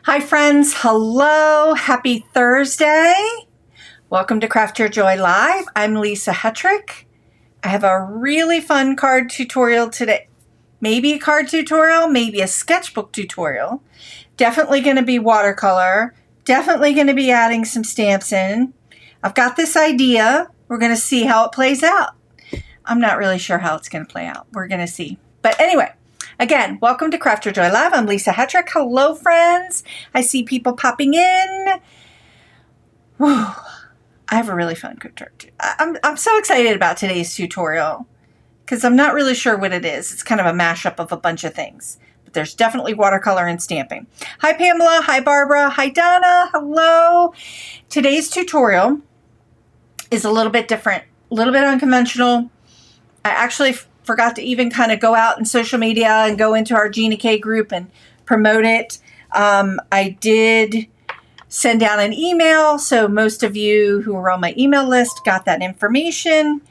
Hi friends, hello, happy Thursday. Welcome to Craft Your Joy Live. I'm Lisa Hetrick. I have a really fun card tutorial today. Maybe a card tutorial, maybe a sketchbook tutorial. Definitely going to be watercolor. Definitely going to be adding some stamps in. I've got this idea. We're going to see how it plays out. I'm not really sure how it's going to play out. We're going to see. But anyway, again, welcome to Craft Your Joy Live. I'm Lisa Hetrick. Hello, friends. I see people popping in. Whew. I have a really fun tutorial. I'm so excited about today's tutorial because I'm not really sure what it is. It's kind of a mashup of a bunch of things. But there's definitely watercolor and stamping. Hi, Pamela. Hi, Barbara. Hi, Donna. Hello. Today's tutorial is a little bit different, a little bit unconventional. I actually forgot to even kind of go out in social media and go into our Gina K group and promote it. I did send out an email, so most of you who were on my email list got that information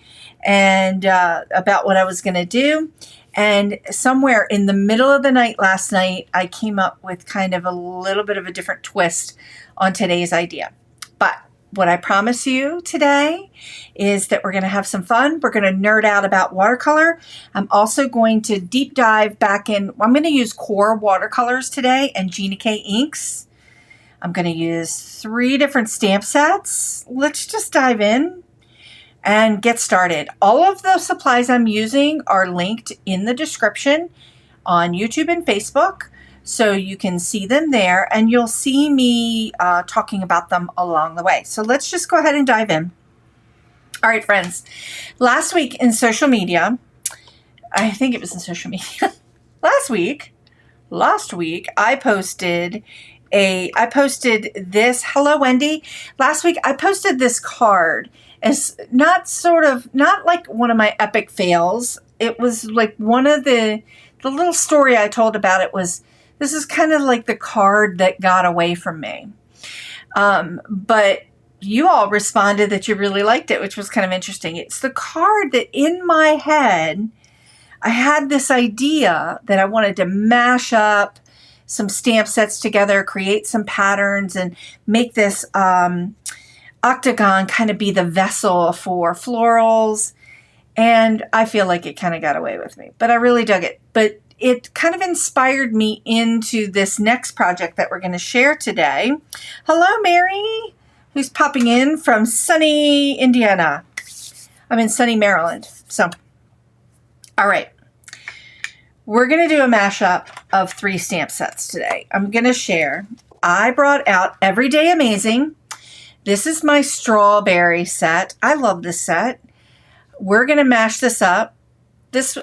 and about what I was going to do. And somewhere in the middle of the night last night, I came up with kind of a little bit of a different twist on today's idea. But what I promise you today is that we're going to have some fun. We're going to nerd out about watercolor. I'm also going to deep dive back in. I'm going to use QoR watercolors today and Gina K inks. I'm going to use 3 different stamp sets. Let's just dive in and get started. All of the supplies I'm using are linked in the description on YouTube and Facebook. So you can see them there and you'll see me talking about them along the way. So let's just go ahead and dive in. All right, friends. Last week in social media, I think it was in social media. last week, I posted this. Hello, Wendy. Last week, I posted this card as not like one of my epic fails. It was like one of the little story I told about it was, this is kind of like the card that got away from me. But you all responded that you really liked it, which was kind of interesting. It's the card that in my head, I had this idea that I wanted to mash up some stamp sets together, create some patterns, and make this octagon kind of be the vessel for florals. And I feel like it kind of got away with me, but I really dug it. But it kind of inspired me into this next project that we're going to share today. Hello, Mary, who's popping in from sunny Indiana. I'm in sunny Maryland. So, all right. We're going to do a mashup of 3 stamp sets today. I'm going to share. I brought out Everyday Amazing. This is my strawberry set. I love this set. We're going to mash this up.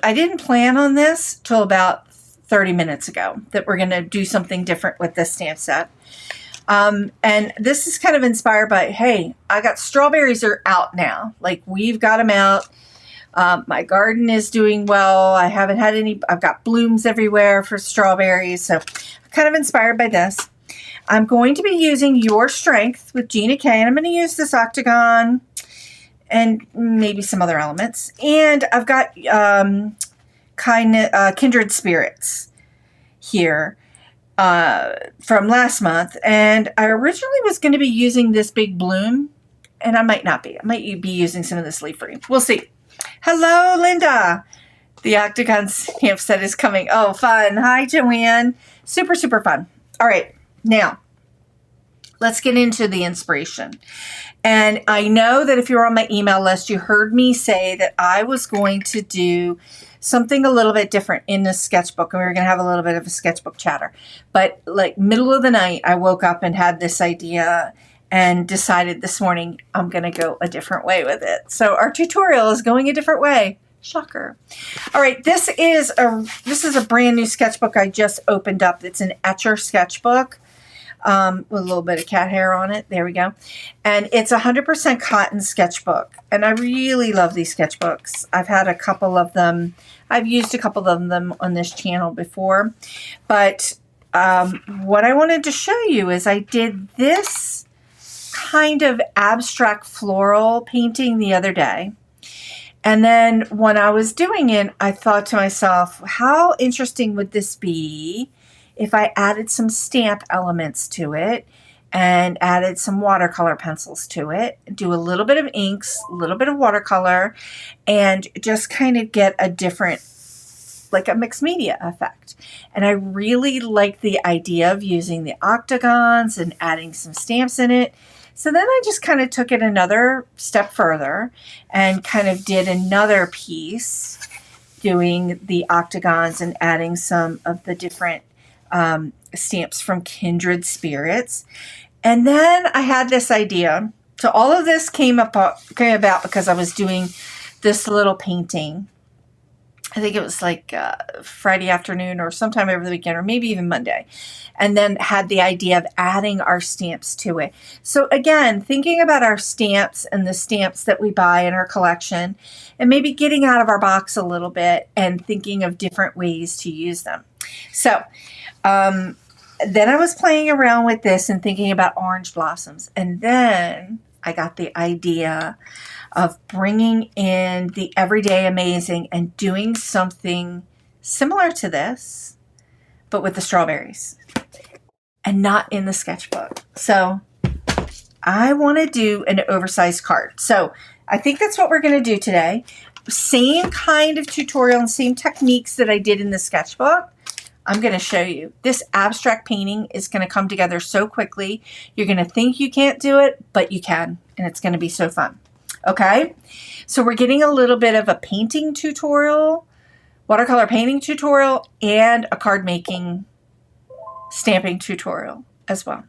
I didn't plan on this till about 30 minutes ago, that we're going to do something different with this stamp set. And this is kind of inspired by, hey, I got strawberries are out now. Like, we've got them out. My garden is doing well. I haven't had any, I've got blooms everywhere for strawberries. So I'm kind of inspired by this. I'm going to be using Your Strength with Gina K. And I'm going to use this octagon and maybe some other elements. And I've got Kindred Spirits here from last month. And I originally was going to be using this big bloom, and I might not be. I might be using some of this leaf green. We'll see. Hello, Linda. The octagon stamp set is coming. Oh, fun. Hi, Joanne. Super, super fun. All right. Now, let's get into the inspiration. And I know that if you're on my email list, you heard me say that I was going to do something a little bit different in the sketchbook. And we were going to have a little bit of a sketchbook chatter. But like middle of the night, I woke up and had this idea and decided this morning I'm going to go a different way with it. So our tutorial is going a different way. Shocker. All right, this is a brand new sketchbook I just opened up. It's an Etcher sketchbook. With a little bit of cat hair on it. There we go. And it's 100% cotton sketchbook. And I really love these sketchbooks. I've had a couple of them. I've used a couple of them on this channel before. But what I wanted to show you is I did this kind of abstract floral painting the other day. And then when I was doing it, I thought to myself, how interesting would this be if I added some stamp elements to it and added some watercolor pencils to it, do a little bit of inks, a little bit of watercolor, and just kind of get a different, like a mixed media effect. And I really like the idea of using the octagons and adding some stamps in it. So then I just kind of took it another step further and kind of did another piece doing the octagons and adding some of the different stamps from Kindred Spirits. And then I had this idea. So all of this came about because I was doing this little painting. I think it was like Friday afternoon or sometime over the weekend or maybe even Monday. And then had the idea of adding our stamps to it. So again, thinking about our stamps and the stamps that we buy in our collection and maybe getting out of our box a little bit and thinking of different ways to use them. So then I was playing around with this and thinking about orange blossoms. And then I got the idea of bringing in the Everyday Amazing and doing something similar to this, but with the strawberries and not in the sketchbook. So I want to do an oversized card. So I think that's what we're going to do today. Same kind of tutorial and same techniques that I did in the sketchbook. I'm going to show you. This abstract painting is going to come together so quickly. You're going to think you can't do it, but you can, and it's going to be so fun. Okay, so we're getting a little bit of a painting tutorial, watercolor painting tutorial, and a card making stamping tutorial as well.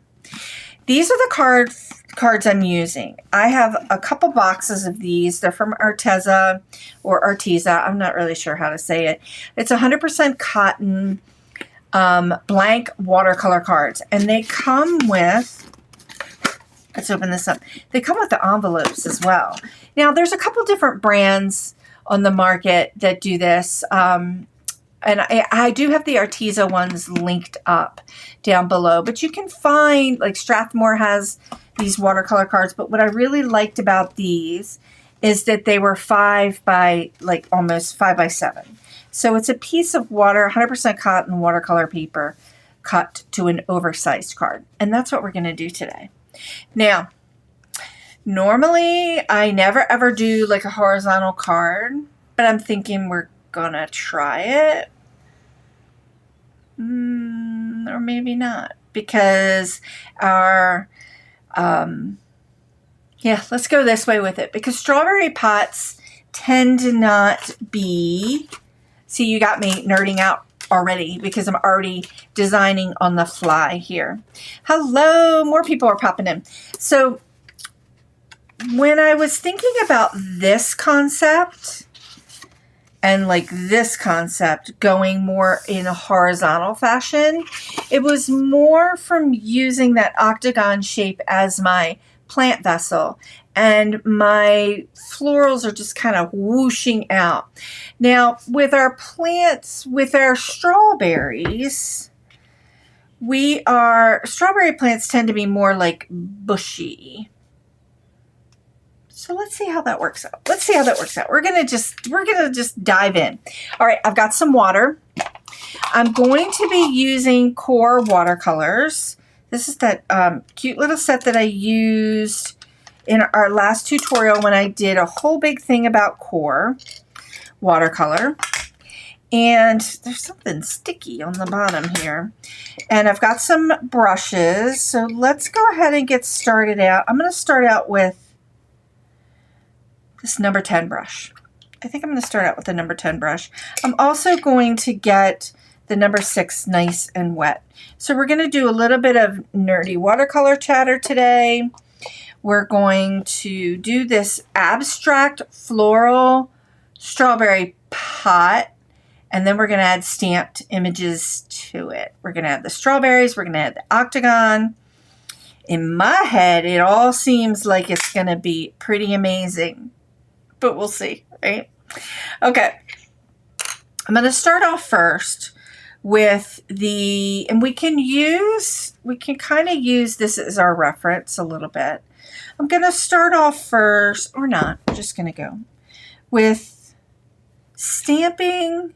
These are the cards I'm using. I have a couple boxes of these. They're from Arteza or Arteza. I'm not really sure how to say it. It's 100% cotton blank watercolor cards, and they come with, let's open this up. They come with the envelopes as well. Now, there's a couple different brands on the market that do this. And I do have the Arteza ones linked up down below. But you can find, like Strathmore has these watercolor cards. But what I really liked about these is that they were 5 by, like almost 5 by 7. So it's a piece of 100% cotton watercolor paper cut to an oversized card. And that's what we're going to do today. Now, normally I never ever do like a horizontal card, but I'm thinking we're gonna try it. Or maybe not, because our, yeah, let's go this way with it, because strawberry pots tend to not be, see, you got me nerding out already because I'm already designing on the fly here. Hello, more people are popping in. So when I was thinking about this concept and like this concept going more in a horizontal fashion, it was more from using that octagon shape as my plant vessel, and my florals are just kind of whooshing out. Now, with our plants, with our strawberries, strawberry plants tend to be more like bushy. So let's see how that works out. Let's see how that works out. We're gonna just dive in. All right, I've got some water. I'm going to be using QoR Watercolors. This is that cute little set that I used in our last tutorial when I did a whole big thing about QoR Watercolor. And there's something sticky on the bottom here. And I've got some brushes. So let's go ahead and get started out. I'm going to start out with this number 10 brush. I think I'm going to start out with the number 10 brush. I'm also going to get the number 6 nice and wet. So we're going to do a little bit of nerdy watercolor chatter today. We're going to do this abstract floral strawberry pot, and then we're going to add stamped images to it. We're going to add the strawberries. We're going to add the octagon. In my head, it all seems like it's going to be pretty amazing, but we'll see, right? Okay. I'm going to start off first with and we can kind of use this as our reference a little bit. I'm going to start off first, or not, I'm just going to go with stamping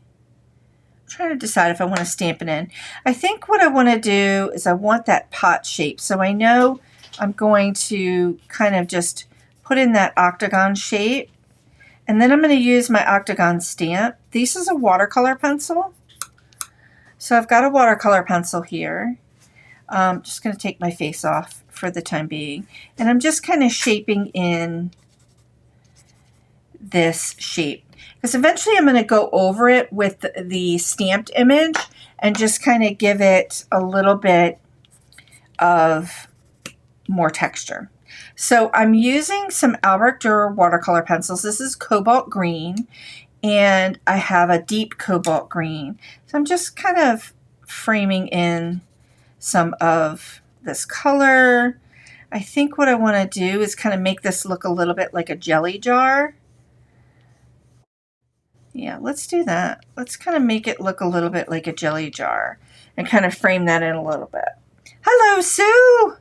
trying to decide if I want to stamp it in. I think what I want to do is I want that pot shape. So I know I'm going to kind of just put in that octagon shape. And then I'm going to use my octagon stamp. This is a watercolor pencil. So I've got a watercolor pencil here. I'm just going to take my face off for the time being. And I'm just kind of shaping in this shape. Because eventually I'm going to go over it with the stamped image and just kind of give it a little bit of more texture. So I'm using some QoR watercolor pencils. This is cobalt green, and I have a deep cobalt green. So I'm just kind of framing in some of this color. I think what I want to do is kind of make this look a little bit like a jelly jar. Yeah, let's do that. Let's kind of make it look a little bit like a jelly jar and kind of frame that in a little bit. Hello, Sue!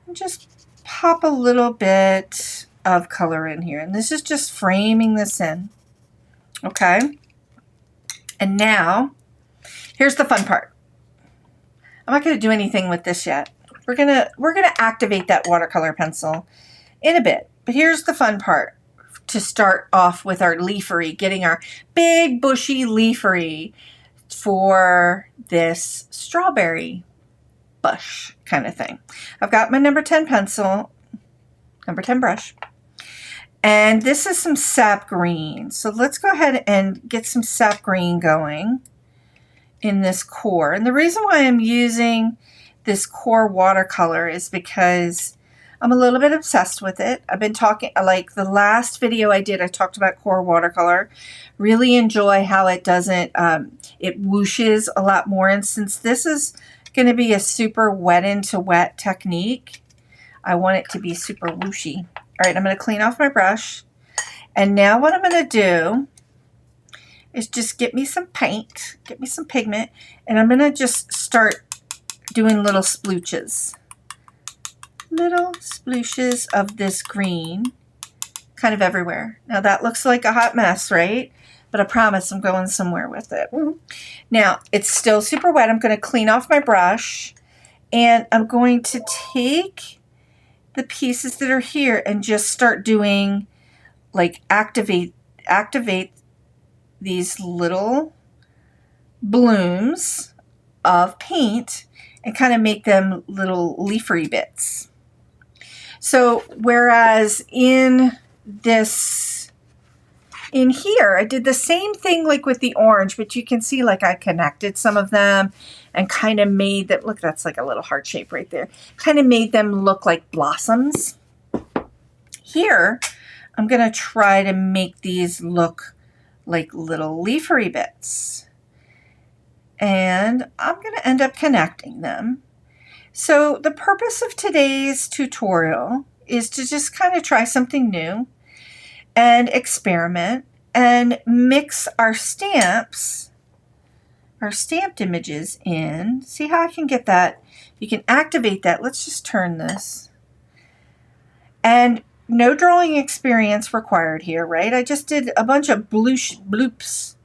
And just pop a little bit of color in here. And this is just framing this in. Okay? And now, here's the fun part. I'm not going to do anything with this yet. We're gonna activate that watercolor pencil in a bit. But here's the fun part to start off with our leafery, getting our big bushy leafery for this strawberry bush kind of thing. I've got my number 10 pencil, number 10 brush, and this is some sap green. So let's go ahead and get some sap green going in this core. And the reason why I'm using this QoR watercolor is because I'm a little bit obsessed with it. I've been talking, like the last video I did, I talked about QoR watercolor. Really enjoy how it doesn't, it whooshes a lot more. And since this is going to be a super wet into wet technique, I want it to be super whooshy. All right, I'm going to clean off my brush. And now what I'm going to do is just get me some paint, get me some pigment, and I'm going to just start doing little splooches. Little splooshes of this green kind of everywhere. Now that looks like a hot mess, right? But I promise I'm going somewhere with it. Now it's still super wet. I'm going to clean off my brush, and I'm going to take the pieces that are here and just start doing, like, activate these little blooms of paint and kind of make them little leafery bits. So whereas in here, I did the same thing like with the orange, but you can see like I connected some of them and kind of made them, look, that's like a little heart shape right there, kind of made them look like blossoms. Here, I'm going to try to make these look like little leafery bits. And I'm going to end up connecting them. So the purpose of today's tutorial is to just kind of try something new and experiment and mix our stamps, our stamped images in. See how I can get that? You can activate that. Let's just turn this. And no drawing experience required here, right? I just did a bunch of bloops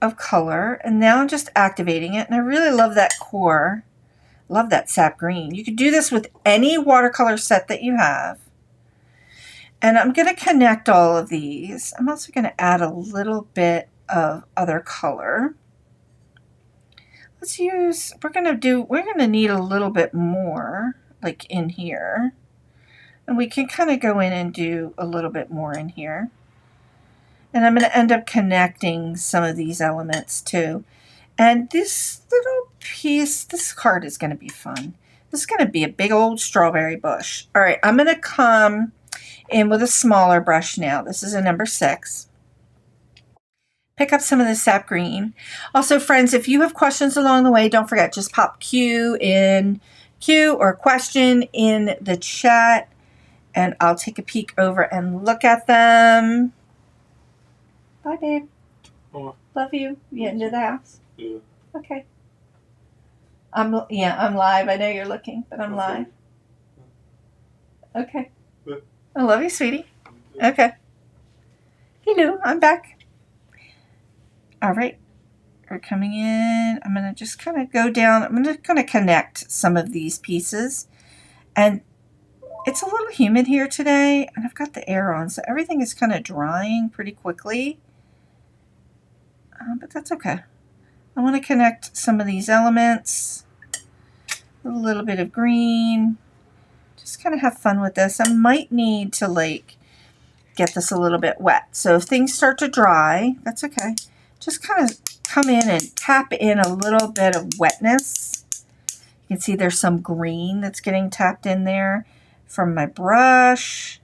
of color, and now I'm just activating it. And I really love that core. Love that sap green. You could do this with any watercolor set that you have. And I'm going to connect all of these. I'm also going to add a little bit of other color. Let's use, we're going to need a little bit more, like in here. And we can kind of go in and do a little bit more in here. And I'm going to end up connecting some of these elements too. And this little piece, this card is going to be fun. This is going to be a big old strawberry bush. All right, I'm going to come in with a smaller brush now. This is a number 6. Pick up some of the sap green. Also, friends, if you have questions along the way, don't forget, just pop Q or question in the chat, and I'll take a peek over and look at them. Bye, babe. Oh. Love you. You into the house? Yeah. Okay. I'm live. I know you're looking, but I'm live. Okay. Yeah. I love you, sweetie. Okay. Hello, I'm back. All right, we're coming in. I'm going to just kind of go down. I'm just going to connect some of these pieces. And it's a little humid here today, and I've got the air on, so everything is kind of drying pretty quickly. But that's okay. I want to connect some of these elements. A little bit of green. Just kind of have fun with this. I might need to like get this a little bit wet. So if things start to dry, that's okay. Just kind of come in and tap in a little bit of wetness. You can see there's some green that's getting tapped in there from my brush.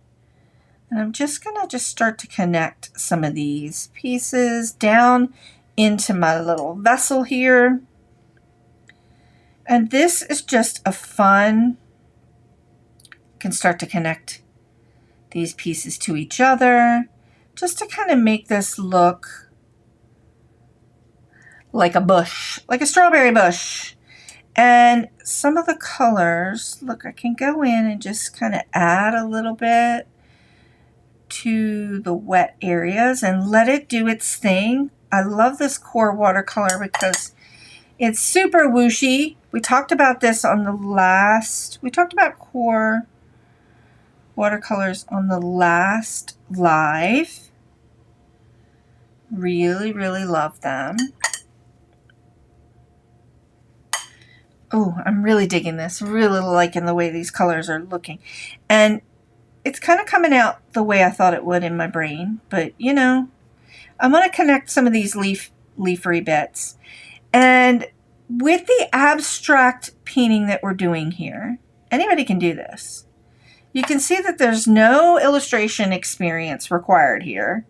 And I'm just going to just start to connect some of these pieces down into my little vessel here. And this is just a fun, you can start to connect these pieces to each other just to kind of make this look like a bush, like a strawberry bush. And some of the colors, look, I can go in and just kind of add a little bit to the wet areas and let it do its thing. I love this QoR watercolor because it's super whooshy. We talked about this on the last, we talked about QoR watercolors on the last live. Really, really love them. Oh, I'm really digging this. Really liking the way these colors are looking. And it's kind of coming out the way I thought it would in my brain. But, you know, I'm going to connect some of these leafery bits. And with the abstract painting that we're doing here, anybody can do this. You can see that there's no illustration experience required here.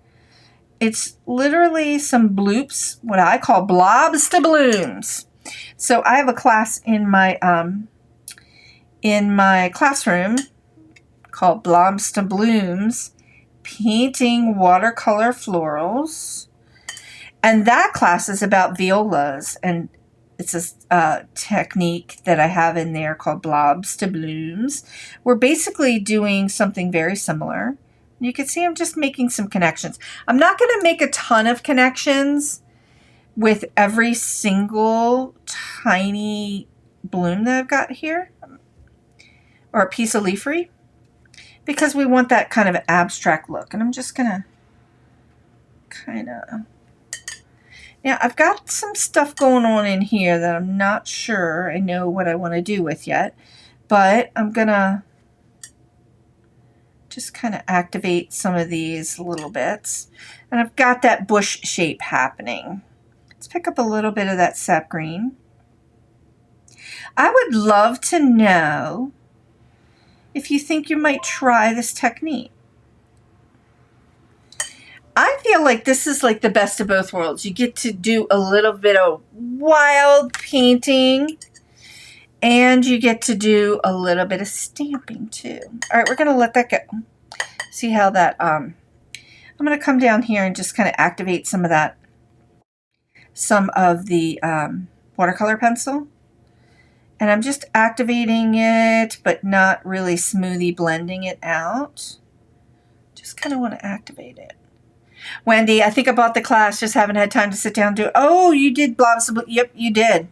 It's literally some bloops, what I call blobs to blooms. So I have a class in my classroom called Blobs to Blooms, painting watercolor florals. And that class is about violas, and it's a technique that I have in there called Blobs to Blooms. We're basically doing something very similar. You can see I'm just making some connections. I'm not going to make a ton of connections with every single tiny bloom that I've got here, or a piece of leafery, because we want that kind of abstract look. And I'm just gonna kind of, now I've got some stuff going on in here that I'm not sure I know what I want to do with yet, but I'm gonna just kind of activate some of these little bits. And I've got that bush shape happening. Let's pick up a little bit of that sap green. I would love to know if you think you might try this technique. I feel like this is like the best of both worlds. You get to do a little bit of wild painting, and you get to do a little bit of stamping too. All right, we're going to let that go. See how that, I'm going to come down here and just kind of activate some of that, some of the watercolor pencil. And I'm just activating it, but not really smoothly blending it out. Just kind of want to activate it. Wendy, I think I bought the class, just haven't had time to sit down and do it. Oh, you did blobs to, yep, you did.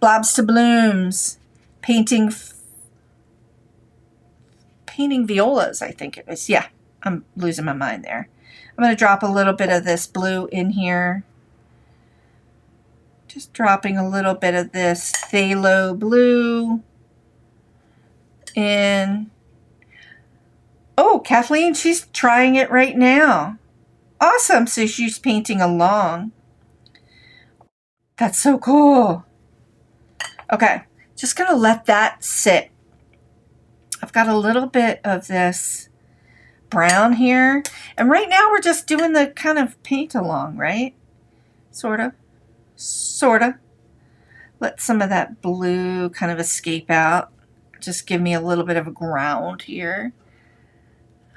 Blobs to blooms. Painting violas, I think it was. Yeah, I'm losing my mind there. I'm going to drop a little bit of this blue in here. Just dropping a little bit of this phthalo blue in. Oh, Kathleen, she's trying it right now. Awesome. So she's painting along. That's so cool. Okay, just going to let that sit. I've got a little bit of this brown here. And right now we're just doing the kind of paint along, right? Sort of. Let some of that blue kind of escape out. Just give me a little bit of a ground here.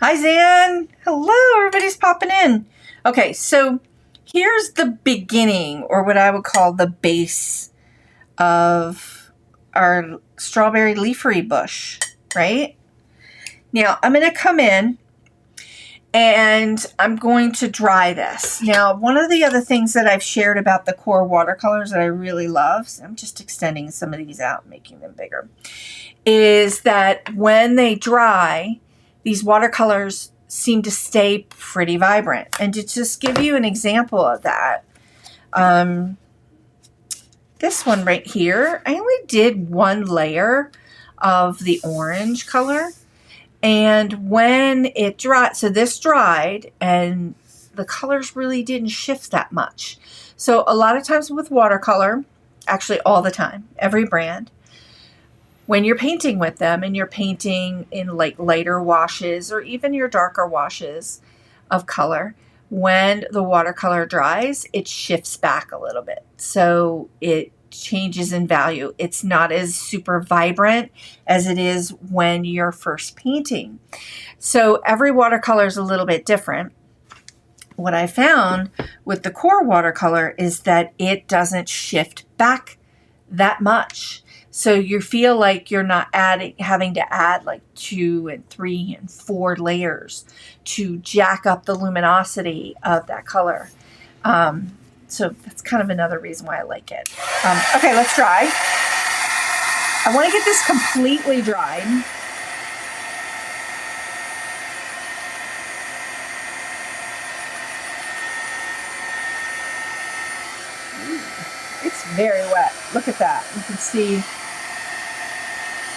Hi, Zan. Hello, everybody's popping in. Okay, so here's the beginning, or what I would call the base of our strawberry leafery bush, right? Now, I'm going to come in, And I'm going to dry this. Now, one of the other things that I've shared about the QoR watercolors that I really love, so I'm just extending some of these out, making them bigger, is that when they dry, these watercolors seem to stay pretty vibrant. And to just give you an example of that, this one right here, I only did one layer of the orange color. And when it dried, so this dried and the colors really didn't shift that much. So a lot of times with watercolor, actually all the time, every brand, when you're painting with them and you're painting in like lighter washes or even your darker washes of color, when the watercolor dries, it shifts back a little bit. So it changes in value. It's not as super vibrant as it is when you're first painting. So every watercolor is a little bit different. What I found with the QoR watercolor is that it doesn't shift back that much. So you feel like you're not having to add like 2 and 3 and 4 layers to jack up the luminosity of that color. So that's kind of another reason why I like it. Okay, let's dry. I want to get this completely dried. Ooh, it's very wet. Look at that. You can see.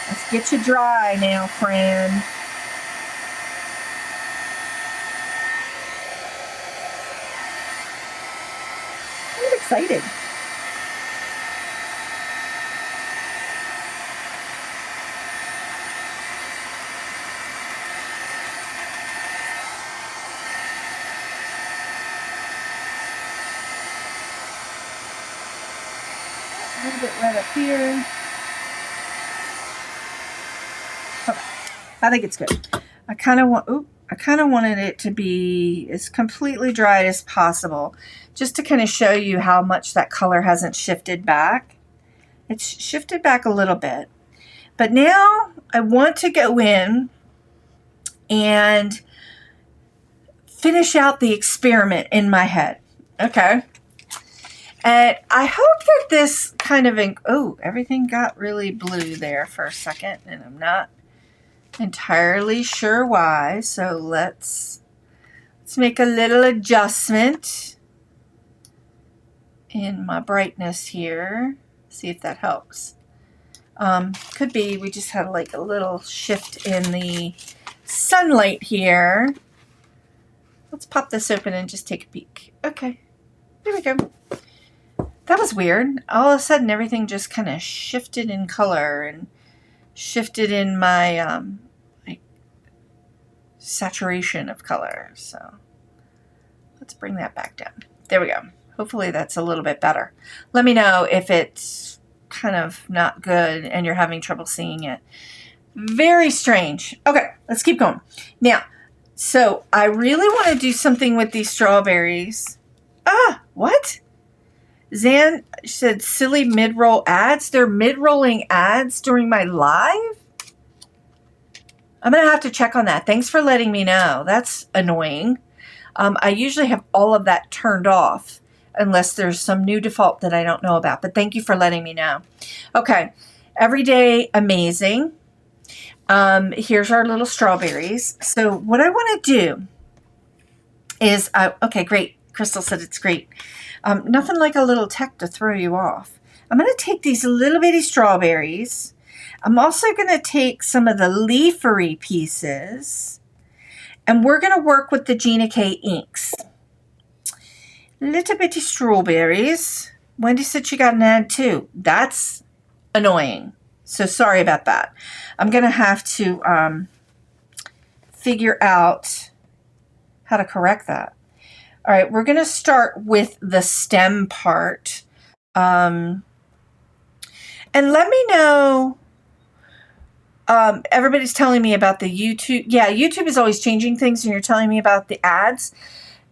Let's get you dry now, friend. I'm excited. A little bit wet up here. Okay. I think it's good. I kind of wanted it to be as completely dry as possible, just to kind of show you how much that color hasn't shifted back. It's shifted back a little bit. But now I want to go in and finish out the experiment in my head. Okay. And I hope that this kind of, oh, everything got really blue there for a second, and I'm not entirely sure why. So let's make a little adjustment in my brightness here. See if that helps. Could be we just had like a little shift in the sunlight here. Let's pop this open and just take a peek. Okay, there we go. That was weird. All of a sudden everything just kind of shifted in color and shifted in my like saturation of color. So let's bring that back down. There we go. Hopefully that's a little bit better. Let me know if it's kind of not good and you're having trouble seeing it. Very strange. Okay, let's keep going. Now, so I really want to do something with these strawberries. Ah, what? Zan said silly mid-roll ads. They're mid-rolling ads during my live? I'm going to have to check on that. Thanks for letting me know. That's annoying. I usually have all of that turned off unless there's some new default that I don't know about. But thank you for letting me know. Okay. Everyday amazing. Here's our little strawberries. So what I want to do is, okay, great. Crystal said it's great. Nothing like a little tech to throw you off. I'm going to take these little bitty strawberries. I'm also going to take some of the leafery pieces, and we're going to work with the Gina K inks. Little bitty strawberries. Wendy said she got an ad too. That's annoying. So sorry about that. I'm going to have to figure out how to correct that. All right, we're going to start with the stem part. And let me know, everybody's telling me about the YouTube. Yeah, YouTube is always changing things, and you're telling me about the ads.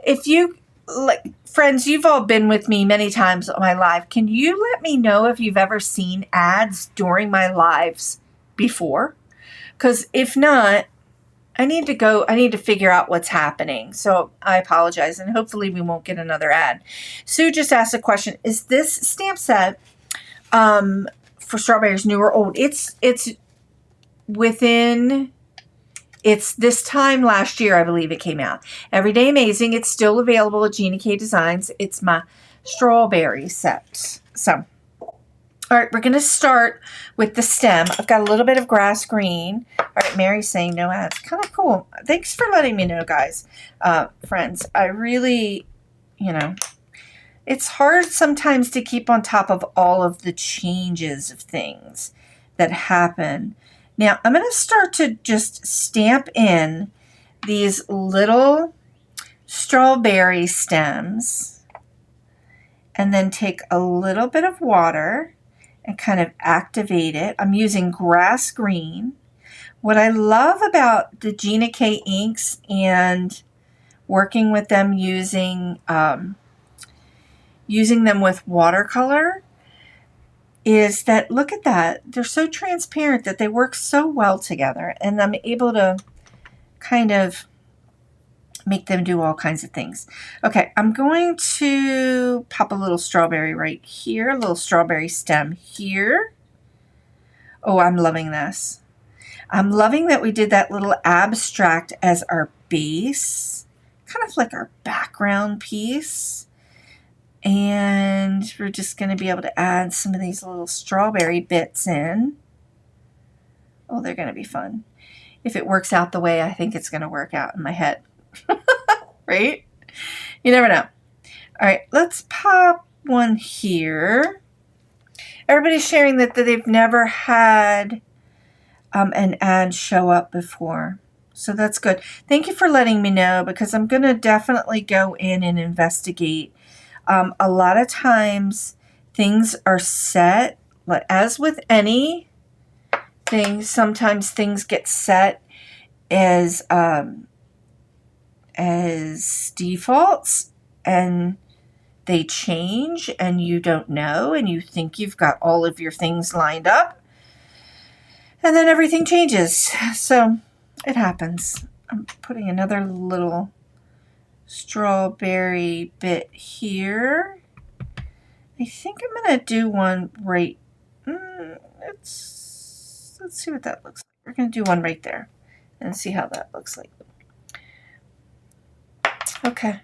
If you, like, friends, you've all been with me many times on my live. Can you let me know if you've ever seen ads during my lives before? Because if not, I need to figure out what's happening. So I apologize, and hopefully we won't get another ad. Sue just asked a question. Is this stamp set for strawberries new or old? It's this time last year, I believe it came out. Everyday Amazing. It's still available at Gina K Designs. It's my strawberry set. So, all right, we're going to start with the stem. I've got a little bit of grass green. All right, Mary's saying no ads. Kind of cool. Thanks for letting me know, guys, friends. I really, it's hard sometimes to keep on top of all of the changes of things that happen. Now, I'm going to start to just stamp in these little strawberry stems and then take a little bit of water and kind of activate it. I'm using grass green. What I love about the Gina K inks and working with them using them with watercolor is that, look at that, they're so transparent that they work so well together, and I'm able to kind of make them do all kinds of things. Okay, I'm going to pop a little strawberry right here, a little strawberry stem here. Oh, I'm loving this. I'm loving that we did that little abstract as our base, kind of like our background piece. And we're just going to be able to add some of these little strawberry bits in. Oh, they're going to be fun. If it works out the way I think it's going to work out in my head. Right? You never know. All right, let's pop one here. Everybody's sharing that they've never had an ad show up before. So that's good. Thank you for letting me know, because I'm going to definitely go in and investigate. A lot of times things are set, as with any thing, sometimes things get set as defaults, and they change, and you don't know, and you think you've got all of your things lined up, and then everything changes. So it happens. I'm putting another little strawberry bit here. I think I'm going to do one right. Let's see what that looks like. We're going to do one right there and see how that looks like. Okay.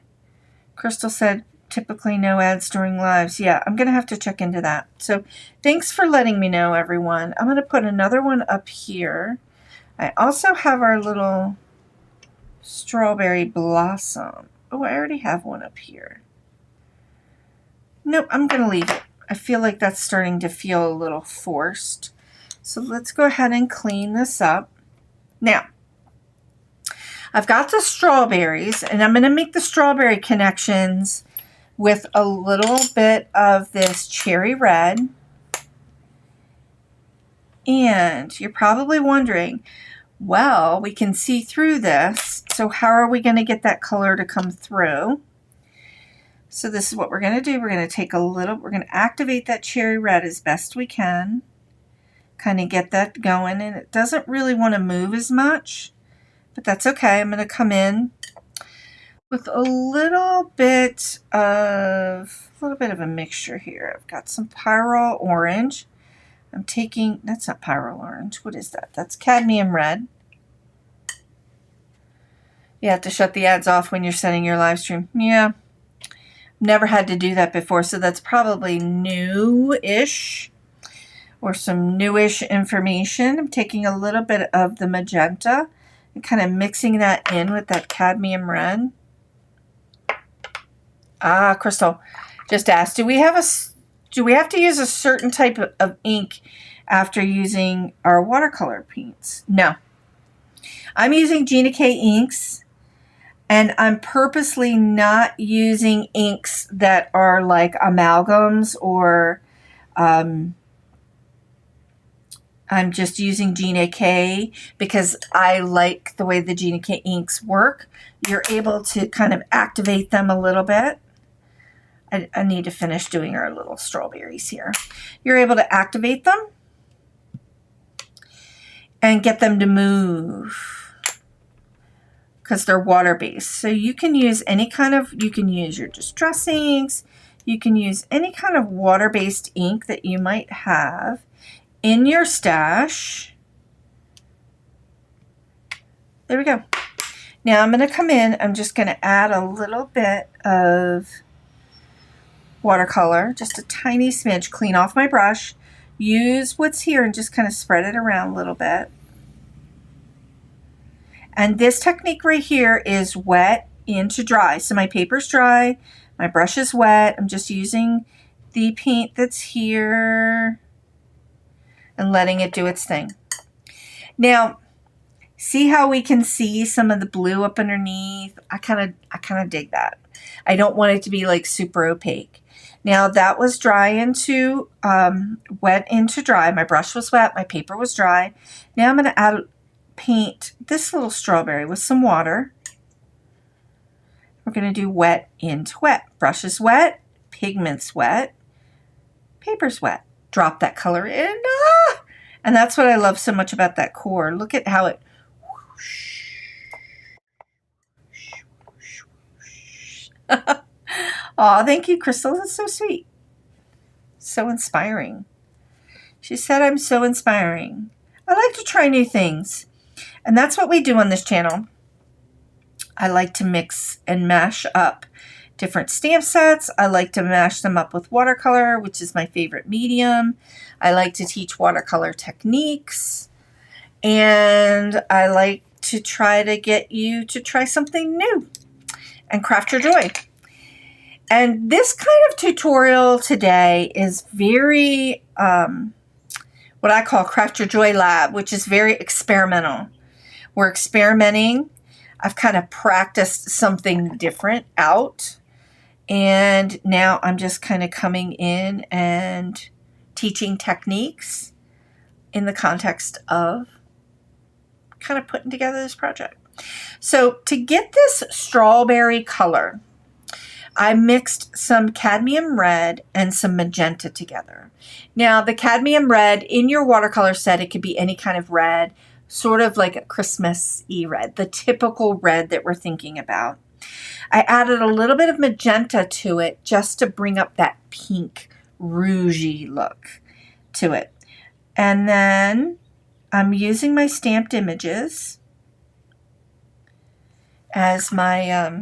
Crystal said typically no ads during lives. Yeah, I'm going to have to check into that. So thanks for letting me know, everyone. I'm going to put another one up here. I also have our little strawberry blossom. Oh, I already have one up here. Nope, I'm going to leave it. I feel like that's starting to feel a little forced. So let's go ahead and clean this up. Now, I've got the strawberries, and I'm going to make the strawberry connections with a little bit of this cherry red. And you're probably wondering, well, we can see through this, so how are we going to get that color to come through? So this is what we're going to do. We're going to take we're going to activate that cherry red as best we can, kind of get that going, and it doesn't really want to move as much, but that's okay. I'm going to come in with a little bit of a mixture here. I've got some pyrrole orange. I'm taking, that's not pyrrole orange. What is that? That's cadmium red. You have to shut the ads off when you're setting your live stream. Yeah. Never had to do that before, so that's probably new-ish or some newish information. I'm taking a little bit of the magenta and kind of mixing that in with that cadmium red. Ah, Crystal just asked, do we have to use a certain type of ink after using our watercolor paints? No. I'm using Gina K inks, and I'm purposely not using inks that are like amalgams, or I'm just using Gina K because I like the way the Gina K inks work. You're able to kind of activate them a little bit. I need to finish doing our little strawberries here. You're able to activate them and get them to move. because they're water-based. So you can use any kind of, you can use your distress inks, you can use any kind of water-based ink that you might have in your stash. There we go. Now I'm going to come in, I'm just going to add a little bit of watercolor, just a tiny smidge, clean off my brush, use what's here and just kind of spread it around a little bit. And this technique right here is wet into dry. So my paper's dry, my brush is wet, I'm just using the paint that's here and letting it do its thing. Now, see how we can see some of the blue up underneath? I kind of dig that. I don't want it to be like super opaque. Now that was dry into, wet into dry. My brush was wet, my paper was dry. Now I'm going to paint this little strawberry with some water. We're going to do wet into wet. Brush is wet, pigment's wet, paper's wet. Drop that color in. Ah! And that's what I love so much about that QoR. Look at how it whoosh, whoosh, whoosh, whoosh. Aw, thank you, Crystal. That's so sweet. So inspiring. She said I'm so inspiring. I like to try new things. And that's what we do on this channel. I like to mix and mash up different stamp sets. I like to mash them up with watercolor, which is my favorite medium. I like to teach watercolor techniques. And I like to try to get you to try something new and craft your joy. And this kind of tutorial today is very, what I call Craft Your Joy Lab, which is very experimental. We're experimenting. I've kind of practiced something different out. And now I'm just kind of coming in and teaching techniques in the context of kind of putting together this project. So to get this strawberry color, I mixed some cadmium red and some magenta together. Now the cadmium red in your watercolor set, it could be any kind of red, sort of like a Christmas-y red, the typical red that we're thinking about. I added a little bit of magenta to it just to bring up that pink rougey look to it. And then I'm using my stamped images as my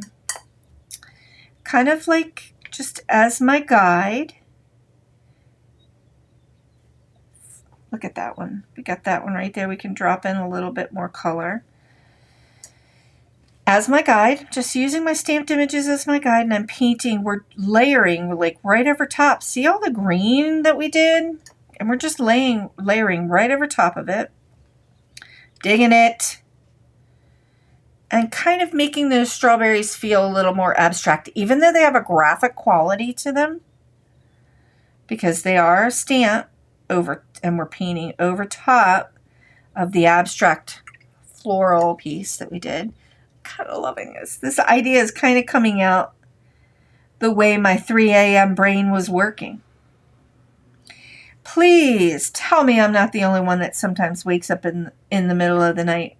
kind of like just as my guide. Look at that one. We got that one right there. We can drop in a little bit more color. As my guide, just using my stamped images as my guide, and I'm painting, we're layering like right over top. See all the green that we did? And we're just layering right over top of it. Digging it. And kind of making those strawberries feel a little more abstract, even though they have a graphic quality to them, because they are stamped over, and we're painting over top of the abstract floral piece that we did. Kind of loving this. This idea is kind of coming out the way my 3 a.m. brain was working. Please tell me I'm not the only one that sometimes wakes up in the middle of the night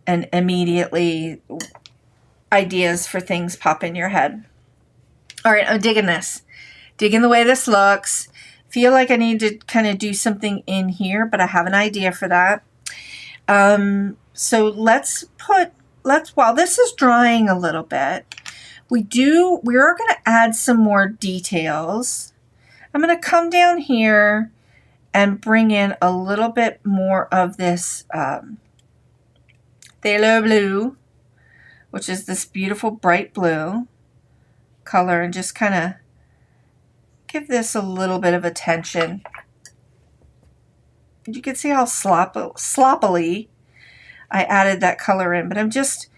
and immediately ideas for things pop in your head. All right, I'm digging this. Digging the way this looks. Feel like I need to kind of do something in here, but I have an idea for that. So while this is drying a little bit, we are going to add some more details. I'm going to come down here and bring in a little bit more of this phthalo blue, which is this beautiful bright blue color, and just kind of give this a little bit of attention. You can see how sloppily I added that color in, but I'm just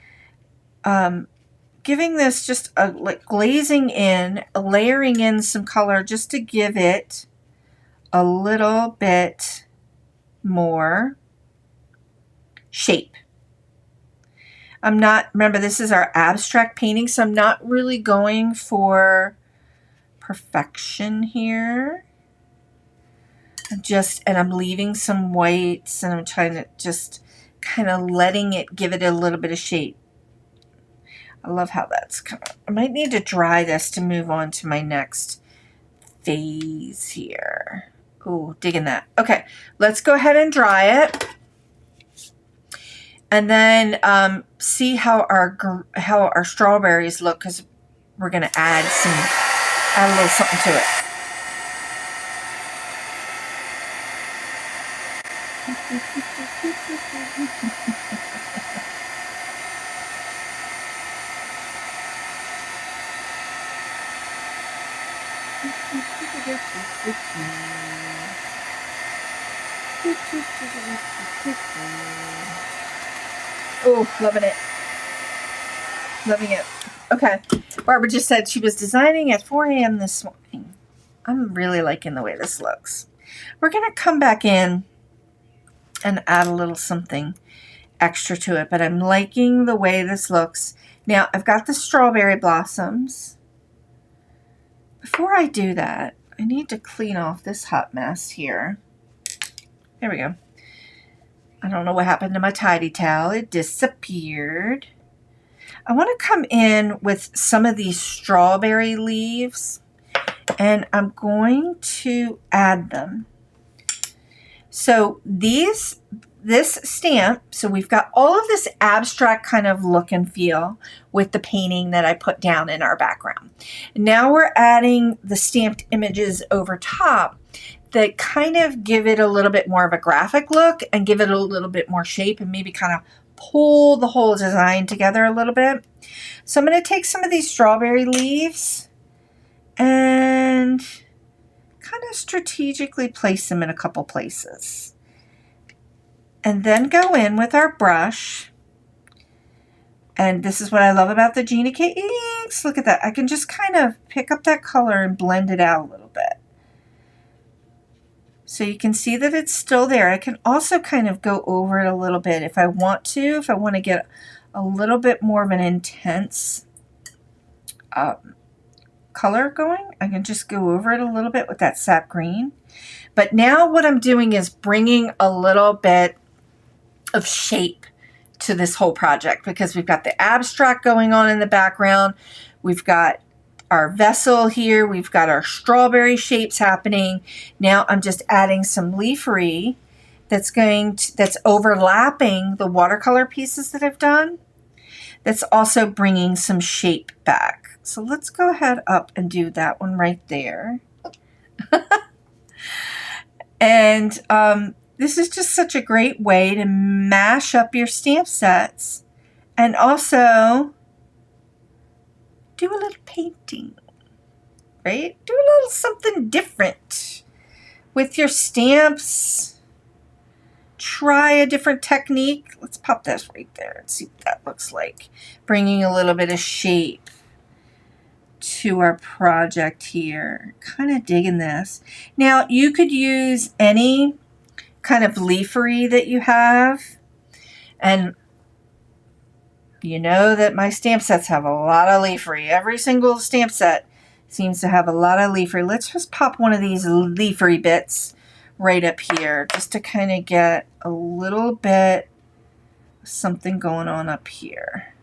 giving this just a like glazing in, layering in some color just to give it a little bit more shape. Remember this is our abstract painting, so I'm not really going for perfection here. I'm leaving some whites, and I'm trying to just kind of letting it give it a little bit of shape. I love how that's coming. I might need to dry this to move on to my next phase here. Oh, digging that. Okay, let's go ahead and dry it. And then see how our strawberries look, because we're going to add a little something to it. Oh, loving it. Loving it. Okay. Barbara just said she was designing at 4 a.m. this morning. I'm really liking the way this looks. We're going to come back in and add a little something extra to it, but I'm liking the way this looks. Now, I've got the strawberry blossoms. Before I do that, I need to clean off this hot mess here. There we go. I don't know what happened to my tidy towel. It disappeared. I want to come in with some of these strawberry leaves, and I'm going to add them. So this stamp, so we've got all of this abstract kind of look and feel with the painting that I put down in our background. Now we're adding the stamped images over top that kind of give it a little bit more of a graphic look and give it a little bit more shape and maybe kind of pull the whole design together a little bit. So I'm going to take some of these strawberry leaves and kind of strategically place them in a couple places. And then go in with our brush. And this is what I love about the Gina K inks. Look at that. I can just kind of pick up that color and blend it out a little bit. So you can see that it's still there. I can also kind of go over it a little bit if I want to. If I want to get a little bit more of an intense color going, I can just go over it a little bit with that sap green. But now what I'm doing is bringing a little bit of shape to this whole project, because we've got the abstract going on in the background. We've got our vessel here. We've got our strawberry shapes happening. Now I'm just adding some leafery that's overlapping the watercolor pieces that I've done. That's also bringing some shape back. So let's go ahead up and do that one right there. And this is just such a great way to mash up your stamp sets and also do a little painting, right? Do a little something different with your stamps. Try a different technique. Let's pop this right there and see what that looks like. Bringing a little bit of shape to our project here. Kind of digging this. Now, you could use any kind of leafery that you have, and you know that my stamp sets have a lot of leafery. Every single stamp set seems to have a lot of leafery. Let's just pop one of these leafery bits right up here just to kind of get a little bit something going on up here.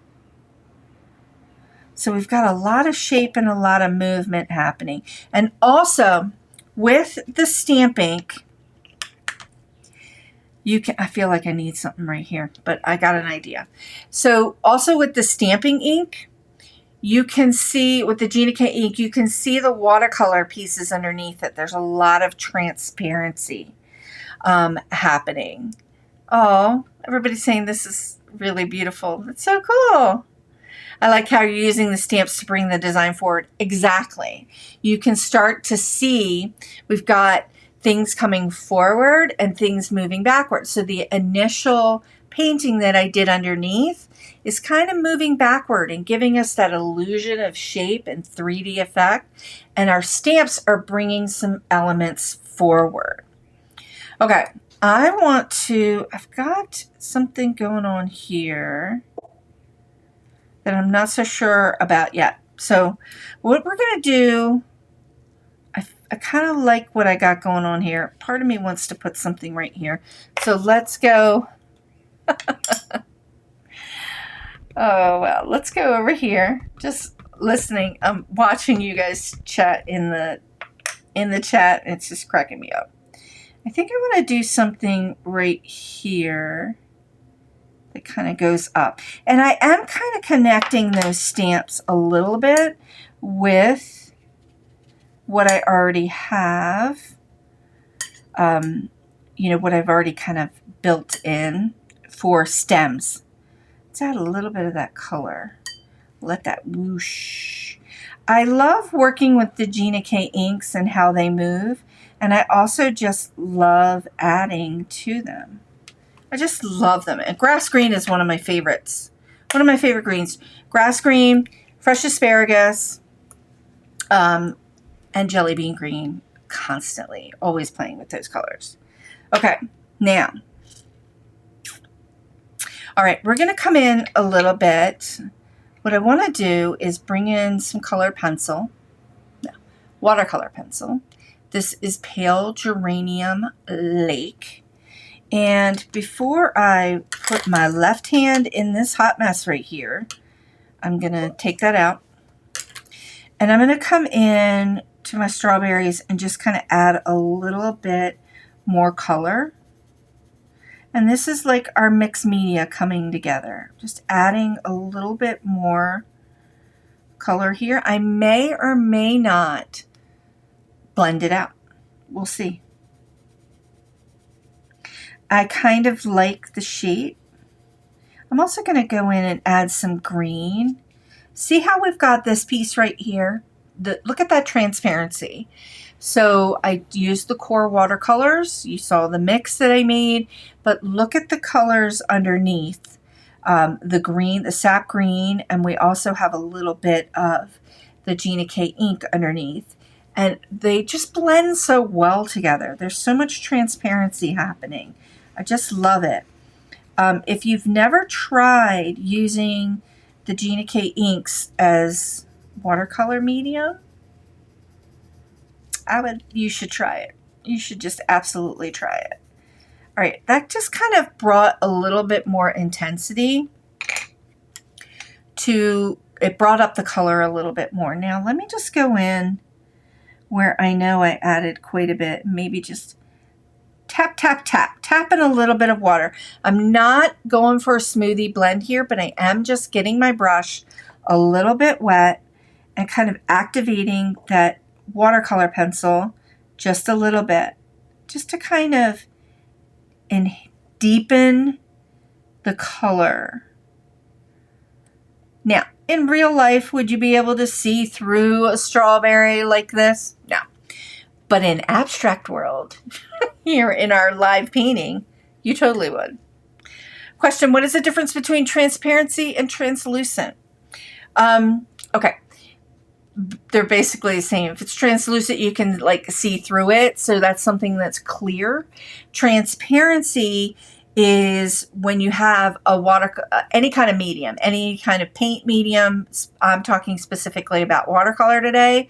So we've got a lot of shape and a lot of movement happening. And also with the stamp ink, I feel like I need something right here, but I got an idea. So also with the stamping ink, you can see with the Gina K ink, you can see the watercolor pieces underneath it. There's a lot of transparency happening. Oh, everybody's saying this is really beautiful. It's so cool. I like how you're using the stamps to bring the design forward. Exactly. You can start to see we've got things coming forward and things moving backwards. So the initial painting that I did underneath is kind of moving backward and giving us that illusion of shape and 3D effect. And our stamps are bringing some elements forward. Okay, I've got something going on here that I'm not so sure about yet. So what we're going to do, I kind of like what I got going on here. Part of me wants to put something right here. So let's go. Oh, well, let's go over here. Just listening. I'm watching you guys chat in the chat. It's just cracking me up. I think I want to do something right here that kind of goes up. And I am kind of connecting those stamps a little bit with what I already have. You know, what I've already kind of built in for stems. Let's add a little bit of that color. Let that whoosh. I love working with the Gina K inks and how they move. And I also just love adding to them. I just love them. And grass green is one of my favorites. One of my favorite greens. Grass green, fresh asparagus, and jelly bean green. Constantly. Always playing with those colors. Okay. Now. All right. We're going to come in a little bit. What I want to do is bring in some colored pencil. No, watercolor pencil. This is Pale Geranium Lake. And before I put my left hand in this hot mess right here, I'm going to take that out. And I'm going to come in to my strawberries and just kind of add a little bit more color. And this is like our mixed media coming together. Just adding a little bit more color here. I may or may not blend it out. We'll see. I kind of like the shape. I'm also going to go in and add some green. See how we've got this piece right here? Look at that transparency. So I used the QoR watercolors. You saw the mix that I made, but look at the colors underneath. The green, the sap green, and we also have a little bit of the Gina K ink underneath. And they just blend so well together. There's so much transparency happening. I just love it. If you've never tried using the Gina K inks as watercolor medium, you should try it. You should just absolutely try it. All right, that just kind of brought a little bit more intensity to, it brought up the color a little bit more. Now let me just go in where I know I added quite a bit, maybe just tap, tap, tap, tap in a little bit of water. I'm not going for a smoothie blend here, but I am just getting my brush a little bit wet and kind of activating that watercolor pencil just a little bit, just to kind of deepen the color. Now, in real life, would you be able to see through a strawberry like this? No. But in abstract world, here in our live painting, you totally would. Question, what is the difference between transparency and translucent? Okay. They're basically the same. If it's translucent, you can like see through it. So that's something that's clear. Transparency is when you have a any kind of medium, any kind of paint medium. I'm talking specifically about watercolor today.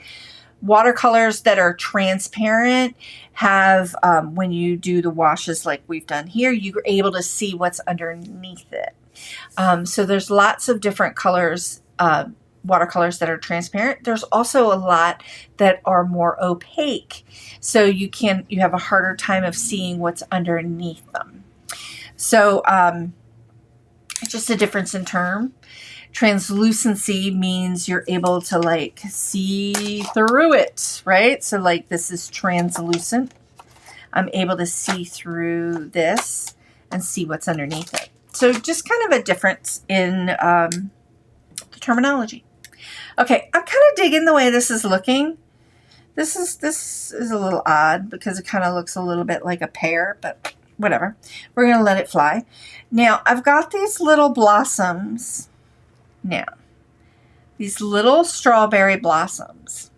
Watercolors that are transparent have, when you do the washes like we've done here, you're able to see what's underneath it. So there's lots of different colors, watercolors that are transparent. There's also a lot that are more opaque. So you have a harder time of seeing what's underneath them. So it's just a difference in term. Translucency means you're able to like see through it, right? So like this is translucent. I'm able to see through this and see what's underneath it. So just kind of a difference in the terminology. Okay, I'm kind of digging the way this is looking. This is a little odd because it kind of looks a little bit like a pear, but whatever. We're going to let it fly. Now, I've got these little blossoms. Now, these little strawberry blossoms.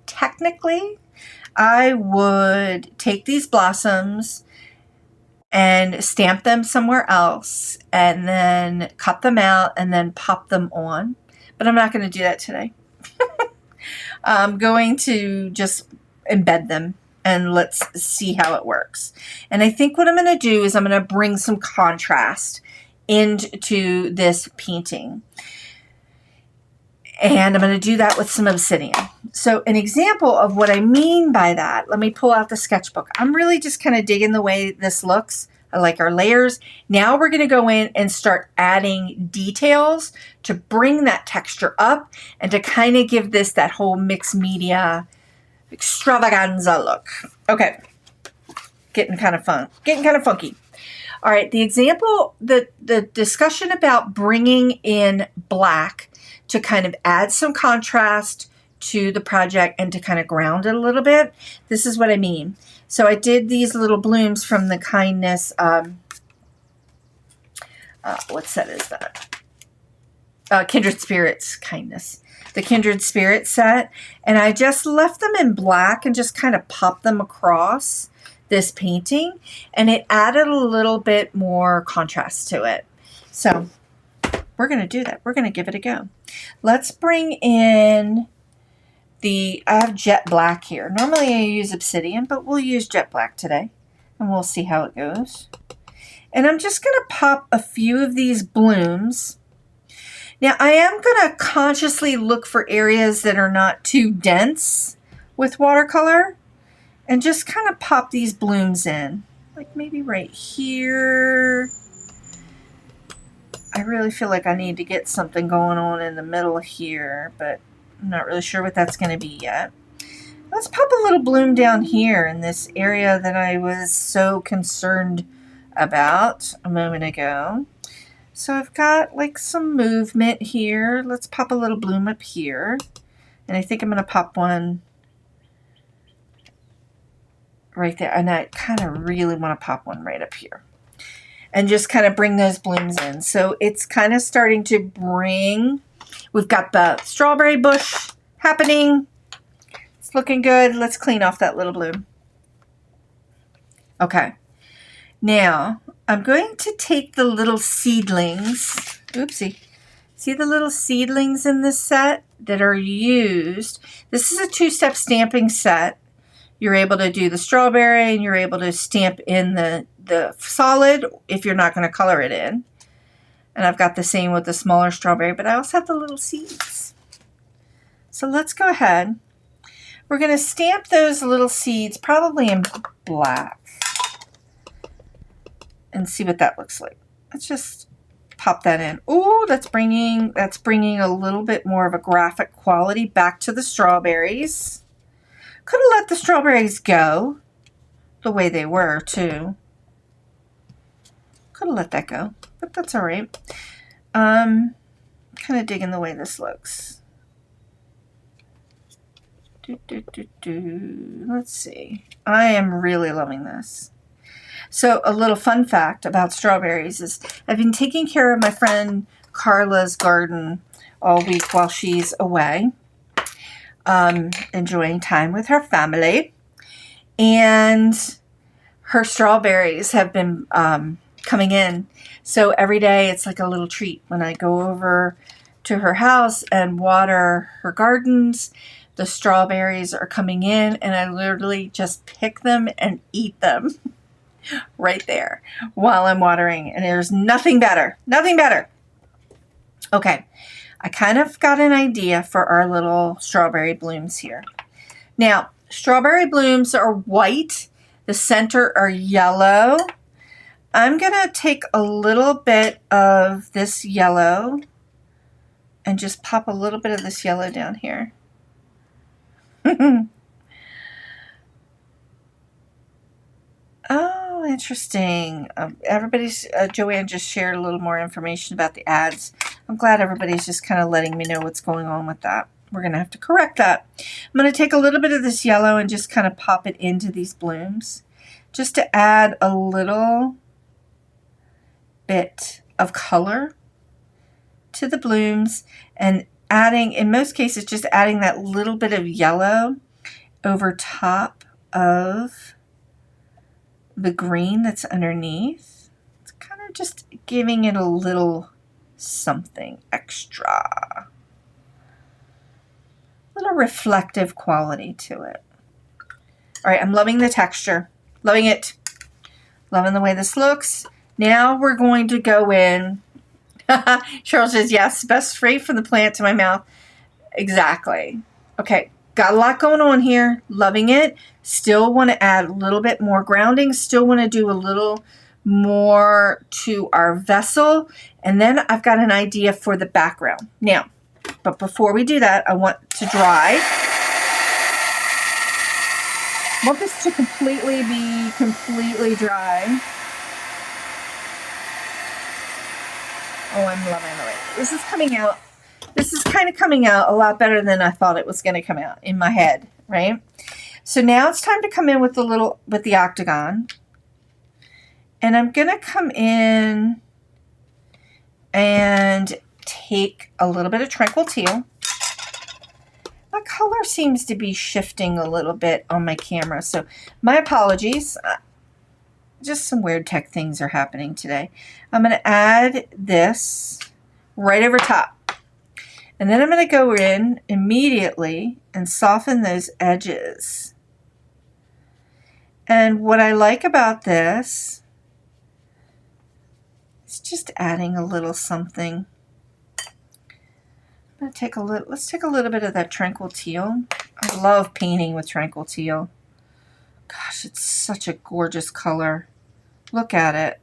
Technically, I would take these blossoms and stamp them somewhere else and then cut them out and then pop them on. But I'm not going to do that today. I'm going to just embed them and let's see how it works. And I think what I'm going to do is I'm going to bring some contrast into this painting. And I'm going to do that with some obsidian. So an example of what I mean by that, let me pull out the sketchbook. I'm really just kind of digging the way this looks. I like our layers. Now we're going to go in and start adding details to bring that texture up and to kind of give this that whole mixed media extravaganza look. Okay. Getting kind of funky. All right. The example, the discussion about bringing in black to kind of add some contrast to the project and to kind of ground it a little bit. This is what I mean. So I did these little blooms from the Kindness, what set is that? Kindred Spirits Kindness. The Kindred Spirits set. And I just left them in black and just kind of popped them across this painting. And it added a little bit more contrast to it. So we're going to do that. We're going to give it a go. Let's bring in I have jet black here. Normally I use obsidian, but we'll use jet black today and we'll see how it goes. And I'm just going to pop a few of these blooms. Now I am going to consciously look for areas that are not too dense with watercolor and just kind of pop these blooms in. Like maybe right here. I really feel like I need to get something going on in the middle here, but I'm not really sure what that's going to be yet. Let's pop a little bloom down here in this area that I was so concerned about a moment ago. So I've got like some movement here. Let's pop a little bloom up here. And I think I'm going to pop one right there. And I kind of really want to pop one right up here. And just kind of bring those blooms in. So it's kind of starting to bring, we've got the strawberry bush happening. It's looking good. Let's clean off that little bloom. Okay. Now, I'm going to take the little seedlings. Oopsie. See the little seedlings in this set that are used? This is a two-step stamping set. You're able to do the strawberry and you're able to stamp in the solid if you're not going to color it in. And I've got the same with the smaller strawberry, but I also have the little seeds. So let's go ahead. We're going to stamp those little seeds probably in black and see what that looks like. Let's just pop that in. Oh, that's bringing a little bit more of a graphic quality back to the strawberries. Could have let the strawberries go the way they were too. Could have let that go, but that's all right. Kind of digging the way this looks. Let's see. I am really loving this. So a little fun fact about strawberries is I've been taking care of my friend Carla's garden all week while she's away, enjoying time with her family. And her strawberries have been coming in. So every day it's like a little treat when I go over to her house and water her gardens. The strawberries are coming in and I literally just pick them and eat them right there while I'm watering. And there's nothing better. Nothing better. Okay. I kind of got an idea for our little strawberry blooms here. Now, strawberry blooms are white. The center are yellow. I'm going to take a little bit of this yellow and just pop a little bit of this yellow down here. Oh, interesting. Joanne just shared a little more information about the ads. I'm glad everybody's just kind of letting me know what's going on with that. We're going to have to correct that. I'm going to take a little bit of this yellow and just kind of pop it into these blooms just to add a little bit of color to the blooms and adding, in most cases, just adding that little bit of yellow over top of the green that's underneath. It's kind of just giving it a little something extra. A little reflective quality to it. All right, I'm loving the texture. Loving it. Loving the way this looks. Now we're going to go in. Cheryl says, yes, best straight from the plant to my mouth. Exactly. Okay, got a lot going on here. Loving it. Still want to add a little bit more grounding. Still want to do a little more to our vessel. And then I've got an idea for the background. Now, but before we do that, I want to dry. I want this to be completely dry. Oh, I'm loving it. This is coming out. This is kind of coming out a lot better than I thought it was going to come out in my head, right? So now it's time to come in with the octagon. And I'm going to come in and take a little bit of Tranquil Teal. My color seems to be shifting a little bit on my camera, so my apologies. Just some weird tech things are happening today. I'm going to add this right over top. And then I'm going to go in immediately and soften those edges. And what I like about this is just adding a little something. I'm going to take a little, let's take a little bit of that Tranquil Teal. I love painting with Tranquil Teal. Gosh, it's such a gorgeous color. Look at it.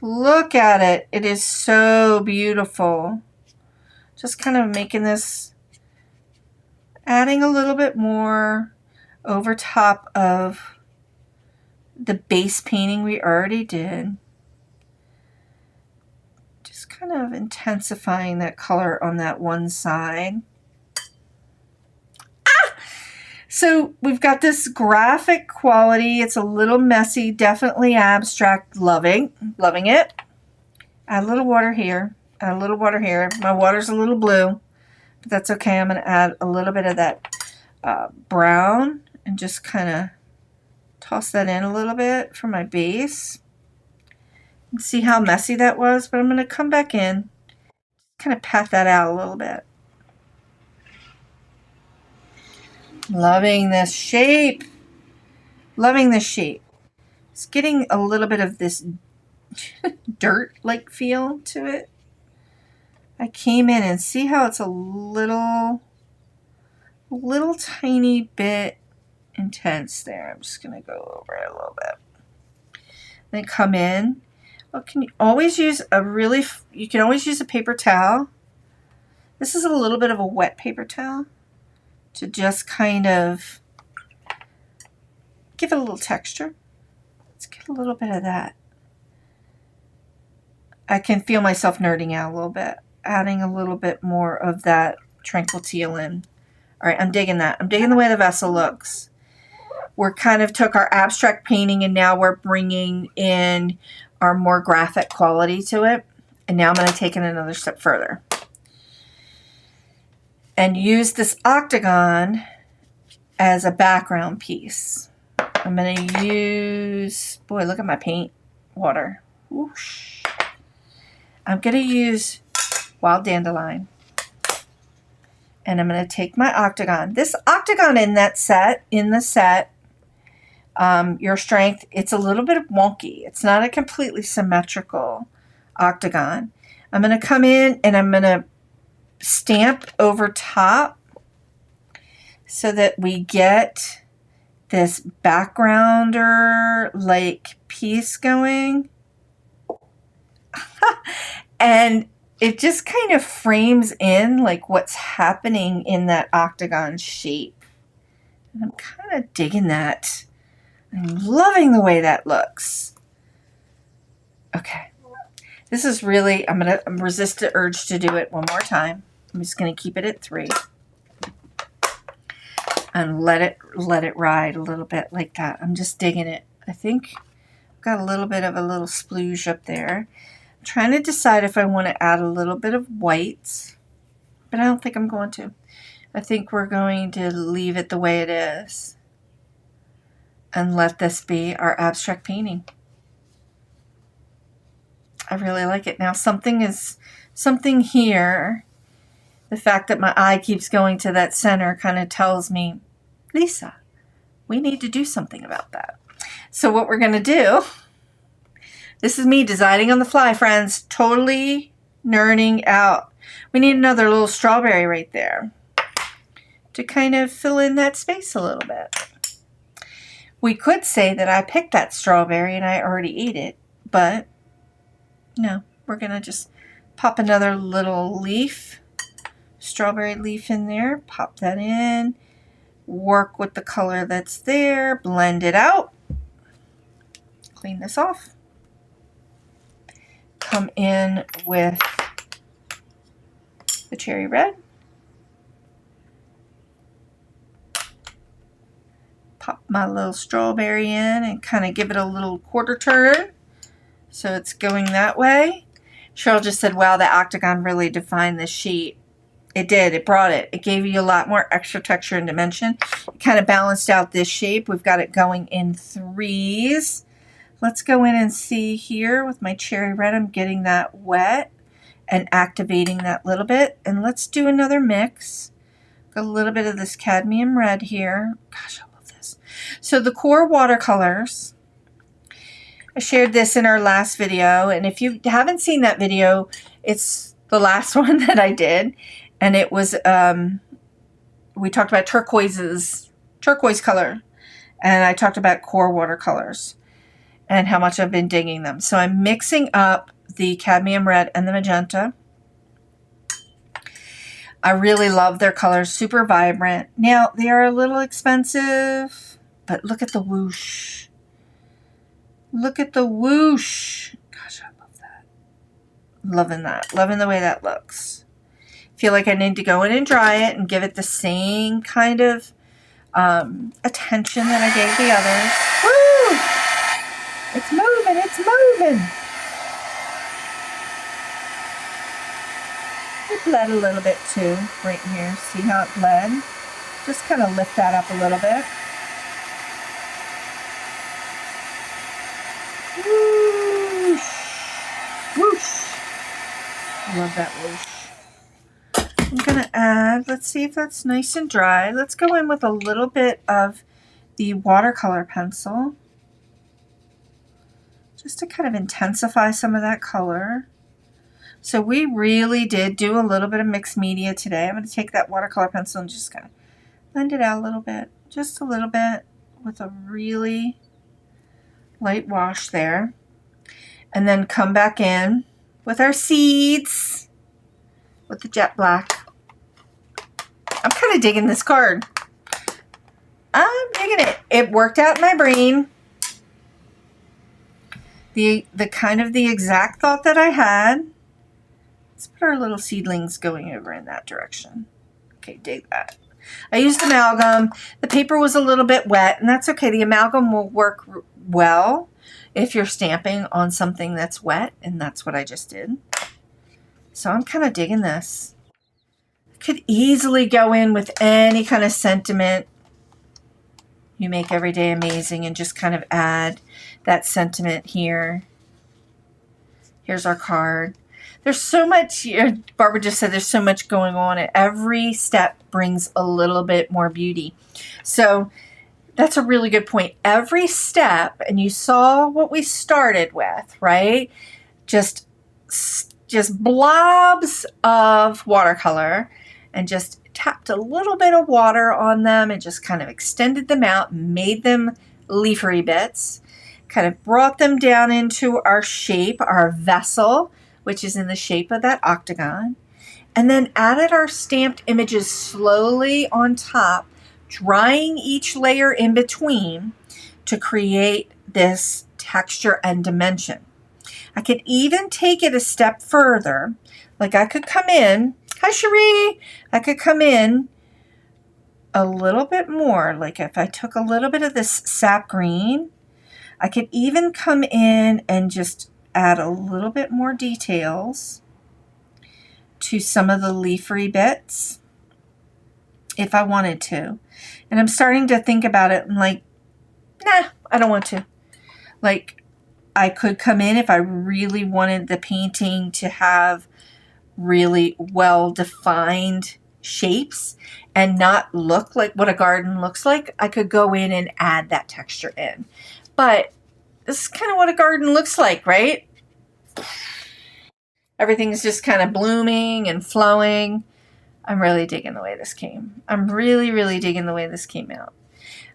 Look at it. It is so beautiful. Just kind of making this, adding a little bit more over top of the base painting we already did. Just kind of intensifying that color on that one side. So we've got this graphic quality. It's a little messy, definitely abstract, loving it. Add a little water here, add a little water here. My water's a little blue, but that's okay. I'm going to add a little bit of that brown and just kind of toss that in a little bit for my base. See how messy that was, but I'm going to come back in, kind of pat that out a little bit. Loving this shape. Loving this shape. It's getting a little bit of this dirt-like feel to it. I came in and see how it's a little tiny bit intense there. I'm just going to go over it a little bit. Then come in. Well, you can always use a paper towel. This is a little bit of a wet paper towel to just kind of give it a little texture. Let's get a little bit of that. I can feel myself nerding out a little bit, adding a little bit more of that Tranquil Teal in. All right, I'm digging that. I'm digging the way the vessel looks. We're kind of took our abstract painting and now we're bringing in our more graphic quality to it. And now I'm going to take it another step further and use this octagon as a background piece. I'm going to use, boy, look at my paint water. Whoosh. I'm going to use wild dandelion. And I'm going to take my octagon. This octagon in the set, Your Strength, it's a little bit wonky. It's not a completely symmetrical octagon. I'm going to come in and I'm going to stamp over top so that we get this backgrounder like piece going. And it just kind of frames in like what's happening in that octagon shape. And I'm kind of digging that. I'm loving the way that looks. Okay. This is really, I'm going to resist the urge to do it one more time. I'm just going to keep it at 3. And let it ride a little bit like that. I'm just digging it. I think I've got a little bit of a little splooge up there. I'm trying to decide if I want to add a little bit of whites, but I don't think I'm going to. I think we're going to leave it the way it is and let this be our abstract painting. I really like it. Now something here, the fact that my eye keeps going to that center kind of tells me, Lisa, we need to do something about that. So what we're going to do, This is me designing on the fly, friends. Totally nerding out. We need another little strawberry right there to kind of fill in that space a little bit. We could say that I picked that strawberry and I already ate it, but no, we're going to just pop another little leaf, strawberry leaf in there, pop that in, work with the color that's there, blend it out, clean this off, come in with the cherry red, pop my little strawberry in and kind of give it a little quarter turn so it's going that way. Cheryl just said, wow, the octagon really defined this sheet. It did. It brought it. It gave you a lot more extra texture and dimension. It kind of balanced out this shape. We've got it going in threes. Let's go in and see here with my cherry red. I'm getting that wet and activating that little bit. And let's do another mix. Got a little bit of this cadmium red here. Gosh, I love this. So the QoR watercolors, I shared this in our last video, and if you haven't seen that video, it's the last one that I did, and it was, we talked about turquoise color, and I talked about QoR watercolors and how much I've been digging them. So I'm mixing up the cadmium red and the magenta. I really love their colors, super vibrant. Now, they are a little expensive, but look at the whoosh. Look at the whoosh. Gosh, I love that. Loving that. Loving the way that looks. Feel like I need to go in and dry it and give it the same kind of attention that I gave the others. Woo! It's moving. It's moving. It bled a little bit too right here. See how it bled? Just kind of lift that up a little bit. Whoosh! Whoosh! I love that whoosh. I'm going to add, let's see if that's nice and dry. Let's go in with a little bit of the watercolor pencil, just to kind of intensify some of that color. So we really did do a little bit of mixed media today. I'm going to take that watercolor pencil and just kind of blend it out a little bit, just a little bit, with a really light wash there, and then come back in with our seeds with the jet black. I'm kind of digging this card. I'm digging it. It worked out in my brain. The kind of the exact thought that I had. Let's put our little seedlings going over in that direction. Okay, dig that. I used amalgam. The paper was a little bit wet, and that's okay. The amalgam will work well if you're stamping on something that's wet, and that's what I just did. So I'm kind of digging this. I could easily go in with any kind of sentiment. You make every day amazing, and just kind of add that sentiment here. Here's our card. There's so much, Barbara just said there's so much going on, and every step brings a little bit more beauty. So that's a really good point. Every step, and you saw what we started with, right? Just blobs of watercolor, and just tapped a little bit of water on them and just kind of extended them out, made them leafery bits, kind of brought them down into our shape, our vessel, which is in the shape of that octagon, and then added our stamped images slowly on top, drying each layer in between to create this texture and dimension. I could even take it a step further. Like I could come in, hi Cherie, I could come in a little bit more. Like if I took a little bit of this sap green, I could even come in and just add a little bit more details to some of the leafery bits if I wanted to. And I'm starting to think about it and like, nah, I don't want to. Like I could come in if I really wanted the painting to have really well-defined shapes and not look like what a garden looks like. I could go in and add that texture in. But this is kind of what a garden looks like, right? Everything's just kind of blooming and flowing. I'm really digging the way this came. I'm really, really digging the way this came out.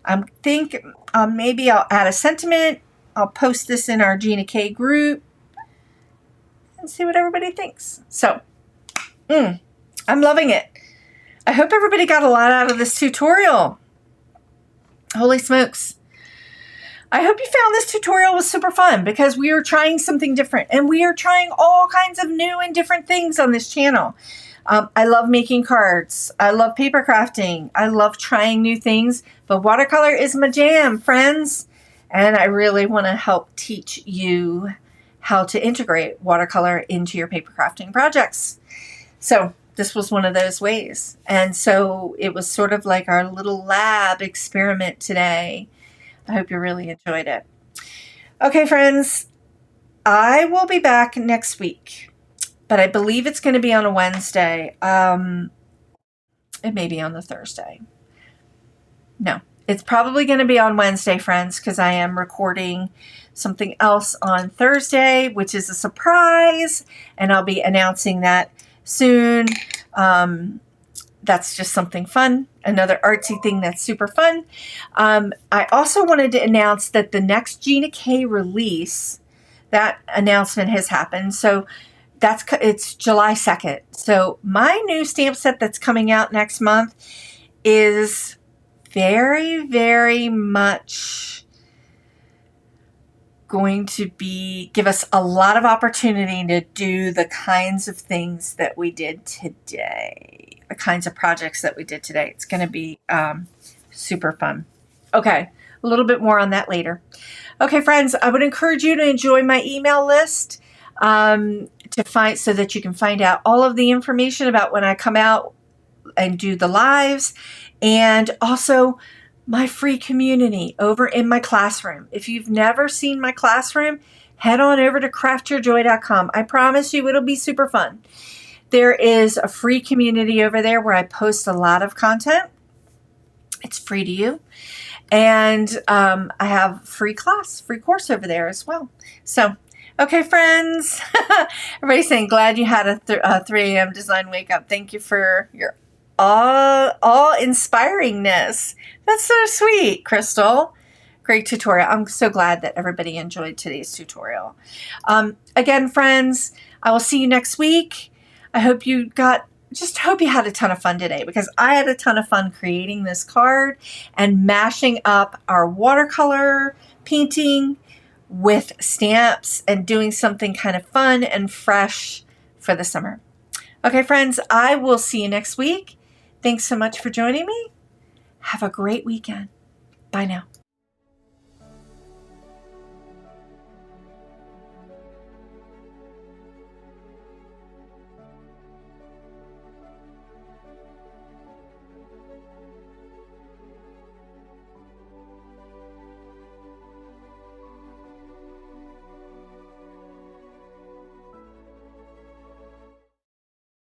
I think maybe I'll add a sentiment. I'll post this in our Gina K group and see what everybody thinks. So, I'm loving it. I hope everybody got a lot out of this tutorial. Holy smokes. I hope you found this tutorial was super fun because we are trying something different and we are trying all kinds of new and different things on this channel. I love making cards. I love paper crafting. I love trying new things, but watercolor is my jam, friends. And I really want to help teach you how to integrate watercolor into your paper crafting projects. So this was one of those ways. And so it was sort of like our little lab experiment today. I hope you really enjoyed it. Okay, friends, I will be back next week, but I believe it's going to be on a Wednesday. It may be on the Thursday. No, it's probably going to be on Wednesday, friends, because I am recording something else on Thursday, which is a surprise, and I'll be announcing that soon. That's just something fun, another artsy thing that's super fun. I also wanted to announce that the next Gina K release, that announcement has happened. So it's July 2nd. So my new stamp set that's coming out next month is very, very much going to give us a lot of opportunity to do the kinds of things that we did today. The kinds of projects that we did today. It's going to be super fun. Okay, a little bit more on that later. Okay, friends, I would encourage you to enjoy my email list so that you can find out all of the information about when I come out and do the lives, and also my free community over in my classroom. If you've never seen my classroom, head on over to craftyourjoy.com. I promise you it'll be super fun. There is a free community over there where I post a lot of content. It's free to you. And I have free course over there as well. So, okay, friends. Everybody's saying, glad you had a 3 a.m. design wake up. Thank you for your awe-inspiringness. That's so sweet, Crystal. Great tutorial. I'm so glad that everybody enjoyed today's tutorial. Again, friends, I will see you next week. I hope you had a ton of fun today, because I had a ton of fun creating this card and mashing up our watercolor painting with stamps and doing something kind of fun and fresh for the summer. Okay, friends, I will see you next week. Thanks so much for joining me. Have a great weekend. Bye now.